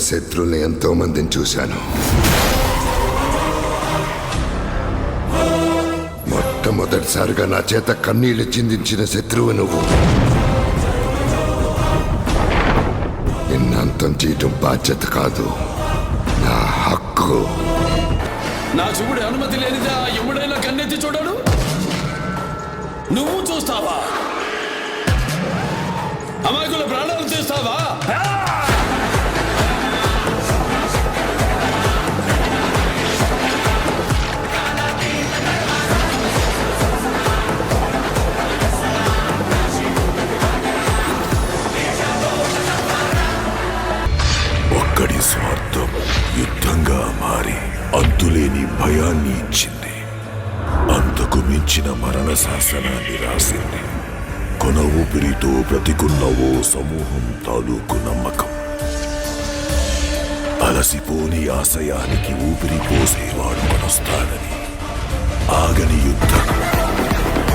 శత్రువుని ఎంతో మందిని చూశాను. మొట్టమొదటిసారిగా నా చేత కన్నీళ్లు చిందించిన శత్రువు నువ్వు. నిన్నంతం చేయటం బాధ్యత కాదు, నా హక్కు. నా చూపుడు అనుమతి లేనిదా ఎప్పుడైనా కన్నెత్తి చూడడు. నువ్వు చూస్తావా? అమాయకుల ప్రాణాలు చేస్తావా? ఒక్కడి స్వార్థం యుద్ధంగా మారి అంతులేని భయాన్ని ఇచ్చింది. అంతకు మించిన మరణ శాసనాన్ని రాసింది. కొన ఊపిరితో బ్రతికున్న ఓ సమూహం తాలూకు నమ్మకం. అలసిపోని ఆశయానికి ఊపిరి పోసేవాడు కొనొస్తాడని. ఆగని యుద్ధం.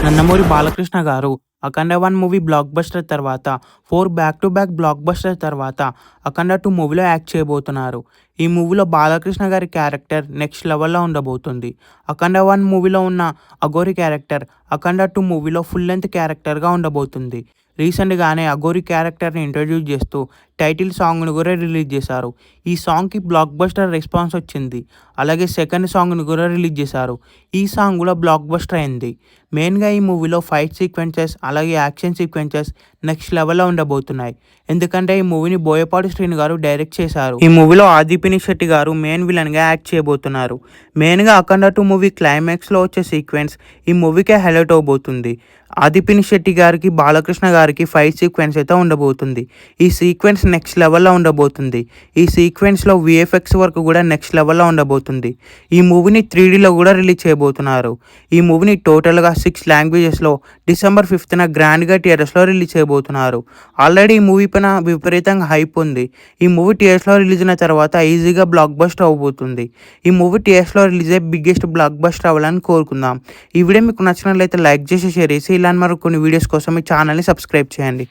నందమూరి బాలకృష్ణ గారు అఖండ 1 మూవీ బ్లాక్ బస్టర్ తర్వాత 4 back to back block buster తర్వాత అఖండ 2 మూవీలో యాక్ట్ చేయబోతున్నారు. ఈ మూవీలో బాలకృష్ణ గారి క్యారెక్టర్ నెక్స్ట్ లెవెల్లో ఉండబోతుంది. అఖండ 1 మూవీలో ఉన్న అఘోరి క్యారెక్టర్ అఖండ 2 మూవీలో ఫుల్ లెంత్ క్యారెక్టర్గా ఉండబోతుంది. రీసెంట్గానే అఘోరి క్యారెక్టర్ని ఇంట్రడ్యూస్ చేస్తూ టైటిల్ సాంగ్ను కూడా రిలీజ్ చేశారు. ఈ సాంగ్కి బ్లాక్ బస్టర్ రెస్పాన్స్ వచ్చింది. అలాగే సెకండ్ సాంగ్ను కూడా రిలీజ్ చేశారు. ఈ సాంగ్ కూడా బ్లాక్ బస్టర్ అయింది. మెయిన్గా ఈ మూవీలో ఫైట్ సీక్వెన్సెస్ అలాగే యాక్షన్ సీక్వెన్సెస్ నెక్స్ట్ లెవెల్లో ఉండబోతున్నాయి. ఎందుకంటే ఈ మూవీని బోయపాటి శ్రీను గారు డైరెక్ట్ చేశారు. ఈ మూవీలో ఆది పినిశెట్టి శెట్టి గారు మెయిన్ విలన్గా యాక్ట్ చేయబోతున్నారు. మెయిన్గా అఖండ 2 మూవీ క్లైమాక్స్లో వచ్చే సీక్వెన్స్ ఈ మూవీకే హైలైట్ అవబోతుంది. ఆది పినిశెట్టి శెట్టి గారికి బాలకృష్ణ గారికి ఫైట్ సీక్వెన్స్ అయితే ఉండబోతుంది. ఈ సీక్వెన్స్ నెక్స్ట్ లెవెల్లో ఉండబోతుంది. ఈ సీక్వెన్స్లో విఎఫ్ఎక్స్ వర్క్ కూడా నెక్స్ట్ లెవెల్లో ఉండబోతుంది. ఈ మూవీని 3Dలో కూడా రిలీజ్ చేయబోతున్నారు. ఈ మూవీని టోటల్గా 6 లాంగ్వేజెస్లో December 5th గ్రాండ్గా థియేటర్స్లో రిలీజ్ చేయబోతున్నారు. ఆల్రెడీ ఈ మూవీ పైన విపరీతంగా హైప్ ఉంది. ఈ మూవీ థియేటర్స్లో రిలీజ్ అయిన తర్వాత ఈజీగా బ్లాక్ బస్టర్ అవబోతుంది. ఈ మూవీ థియేటర్స్లో రిలీజ్ అయ్యే బిగ్గెస్ట్ బ్లాక్ బస్టర్ అవ్వాలని కోరుకుందాం. ఈ వీడియో మీకు నచ్చినట్లయితే లైక్ చేసి షేర్ చేసి ఇలాంటి మరికొన్ని వీడియోస్ కోసం ఈ ఛానల్ని సబ్స్క్రైబ్ చేయండి.